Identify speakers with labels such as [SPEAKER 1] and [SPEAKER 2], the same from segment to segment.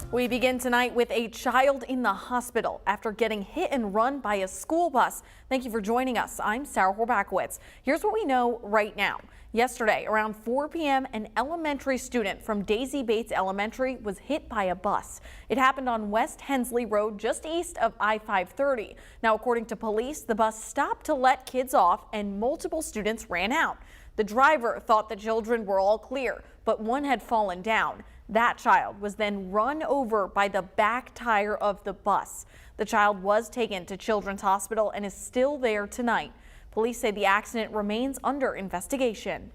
[SPEAKER 1] We begin tonight with a child in the hospital after getting hit and run by a school bus. Thank you for joining us. I'm Sarah Horbacewicz. Here's what we know right now. Yesterday, around 4 p.m., an elementary student from Daisy Bates Elementary was hit by a bus. It happened on West Hensley Road, just east of I-530. Now, according to police, the bus stopped to let kids off and multiple students ran out. The driver thought the children were all clear, but one had fallen down. That child was then run over by the back tire of the bus. The child was taken to Children's Hospital and is still there tonight. Police say the accident remains under investigation.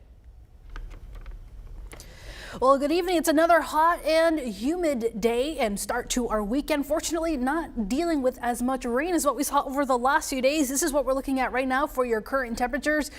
[SPEAKER 2] Well, good evening. It's another hot and humid day and start to our weekend. Fortunately, not dealing with as much rain as what we saw over the last few days. This is what we're looking at right now for your current temperatures.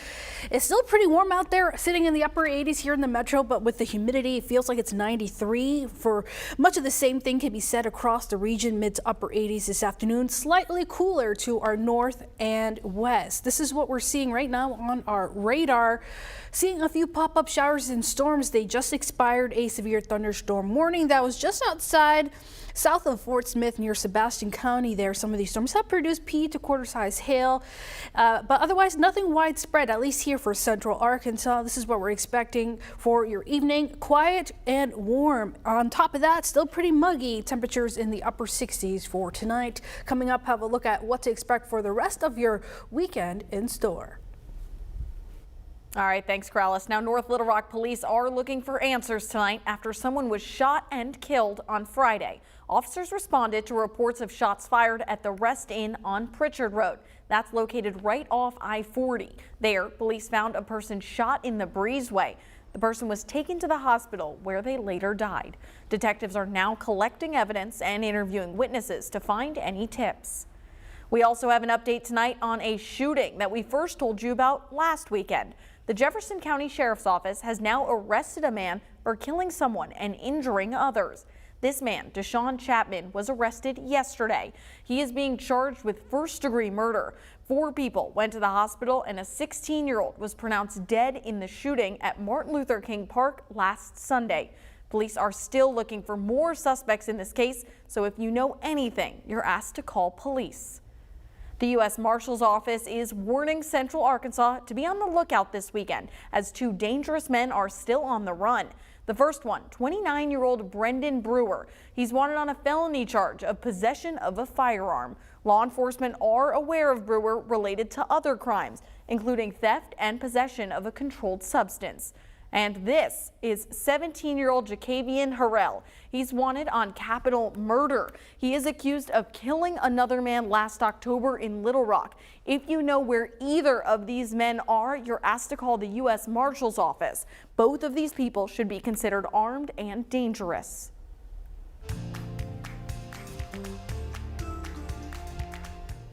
[SPEAKER 2] It's still pretty warm out there, sitting in the upper 80s here in the metro, but with the humidity, it feels like it's 93. For much of the same thing can be said across the region, mid to upper 80s this afternoon. Slightly cooler to our north and west. This is what we're seeing right now on our radar. Seeing a few pop-up showers and storms. They just expired a severe thunderstorm warning that was just outside south of Fort Smith near Sebastian County there. Some of these storms have produced pea to quarter-size hail, but otherwise nothing widespread, at least here for central Arkansas. This is what we're expecting for your evening. Quiet and warm. On top of that, still pretty muggy. Temperatures in the upper 60s for tonight. Coming up, have a look at what to expect for the rest of your weekend in store.
[SPEAKER 1] All right, thanks, Corrales. Now, North Little Rock police are looking for answers tonight after someone was shot and killed on Friday. Officers responded to reports of shots fired at the Rest Inn on Pritchard Road. That's located right off I-40. There, police found a person shot in the breezeway. The person was taken to the hospital where they later died. Detectives are now collecting evidence and interviewing witnesses to find any tips. We also have an update tonight on a shooting that we first told you about last weekend. The Jefferson County Sheriff's Office has now arrested a man for killing someone and injuring others. This man, Deshaun Chapman, was arrested yesterday. He is being charged with first-degree murder. 4 people went to the hospital and a 16-year-old was pronounced dead in the shooting at Martin Luther King Park last Sunday. Police are still looking for more suspects in this case, so if you know anything, you're asked to call police. The U.S. Marshal's Office is warning Central Arkansas to be on the lookout this weekend as 2 dangerous men are still on the run. The first one, 29-year-old Brendan Brewer. He's wanted on a felony charge of possession of a firearm. Law enforcement are aware of Brewer related to other crimes, including theft and possession of a controlled substance. And this is 17-year-old Jacavian Harrell. He's wanted on capital murder. He is accused of killing another man last October in Little Rock. If you know where either of these men are, you're asked to call the U.S. Marshal's Office. Both of these people should be considered armed and dangerous.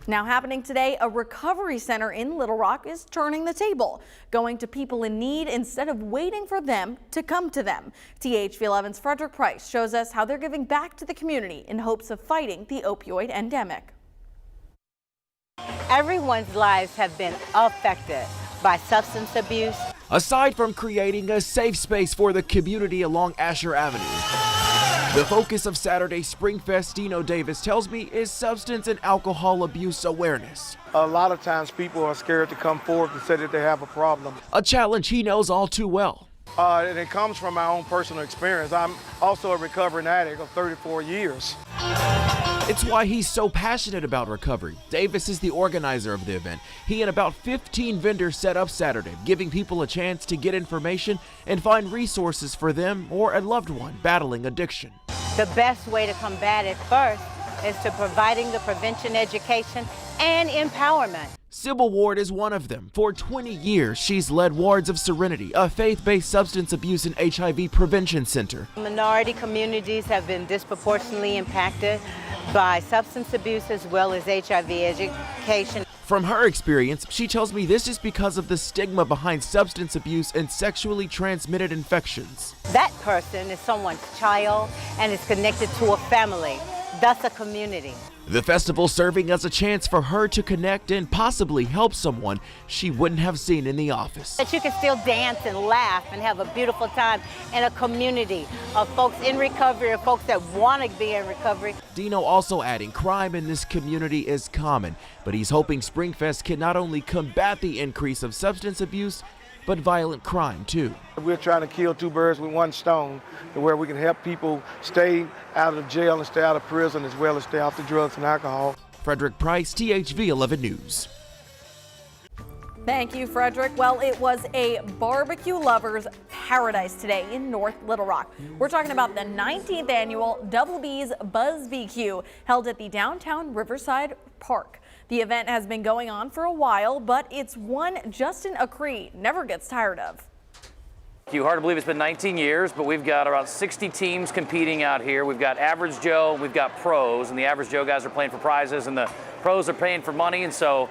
[SPEAKER 1] Now happening today, a recovery center in Little Rock is turning the table, going to people in need instead of waiting for them to come to them. THV11's Frederick Price shows us how they're giving back to the community in hopes of fighting the opioid endemic.
[SPEAKER 3] Everyone's lives have been affected by substance abuse.
[SPEAKER 4] Aside from creating a safe space for the community along Asher Avenue, the focus of Saturday's Spring Fest, Dino Davis tells me, is substance and alcohol abuse awareness.
[SPEAKER 5] A lot of times people are scared to come forward to say that they have a problem.
[SPEAKER 4] A challenge he knows all too well.
[SPEAKER 5] And it comes from my own personal experience. I'm also a recovering addict of 34 years.
[SPEAKER 4] It's why he's so passionate about recovery. Davis is the organizer of the event. He and about 15 vendors set up Saturday, giving people a chance to get information and find resources for them or a loved one battling addiction.
[SPEAKER 3] The best way to combat it first is to providing the prevention education and empowerment.
[SPEAKER 4] Sybil Ward is one of them. For 20 years, she's led Wards of Serenity, a faith-based substance abuse and HIV prevention center.
[SPEAKER 3] Minority communities have been disproportionately impacted by substance abuse as well as HIV education.
[SPEAKER 4] From her experience, she tells me this is because of the stigma behind substance abuse and sexually transmitted infections.
[SPEAKER 3] That person is someone's child and is connected to a family. thus a community.
[SPEAKER 4] The festival serving as a chance for her to connect and possibly help someone she wouldn't have seen in the office.
[SPEAKER 3] That you can still dance and laugh and have a beautiful time in a community of folks in recovery or folks that want to be in recovery.
[SPEAKER 4] Dino also adding crime in this community is common, but he's hoping Springfest can not only combat the increase of substance abuse, but violent crime too.
[SPEAKER 5] We're trying to kill two birds with one stone, to where we can help people stay out of jail and stay out of prison, as well as stay off the drugs and alcohol.
[SPEAKER 4] Frederick Price, THV 11 News.
[SPEAKER 1] Thank you, Frederick. Well, it was a barbecue lover's paradise today in North Little Rock. We're talking about the 19th annual Double B's Buzz BQ held at the downtown Riverside Park. The event has been going on for a while, but it's one Justin Acree never gets tired of.
[SPEAKER 6] Hard to believe it's been 19 years, but we've got about 60 teams competing out here. We've got Average Joe, we've got pros, and the Average Joe guys are playing for prizes, and the pros are paying for money, and so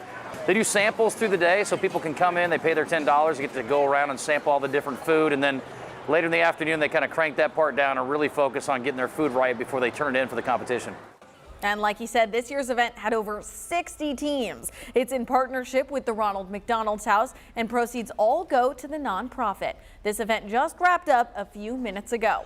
[SPEAKER 6] they do samples through the day, so people can come in, they pay their $10, they get to go around and sample all the different food, and then later in the afternoon, they kind of crank that part down and really focus on getting their food right before they turn it in for the competition.
[SPEAKER 1] And like he said, this year's event had over 60 teams. It's in partnership with the Ronald McDonald's House, and proceeds all go to the nonprofit. This event just wrapped up a few minutes ago.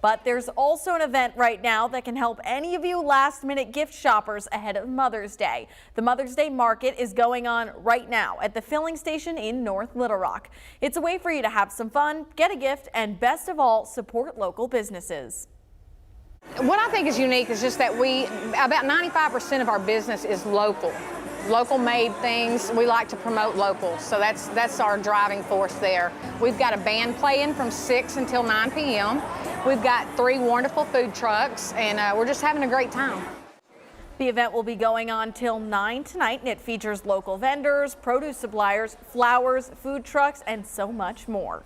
[SPEAKER 1] But there's also an event right now that can help any of you last-minute gift shoppers ahead of Mother's Day. The Mother's Day Market is going on right now at the filling station in North Little Rock. It's a way for you to have some fun, get a gift, and best of all, support local businesses.
[SPEAKER 7] What I think is unique is just that about 95% of our business is local made things. We like to promote local, so that's our driving force there. We've got a band playing from 6 until 9 p.m. We've got 3 wonderful food trucks, and we're just having a great time.
[SPEAKER 1] The event will be going on till 9 tonight, and it features local vendors, produce suppliers, flowers, food trucks, and so much more.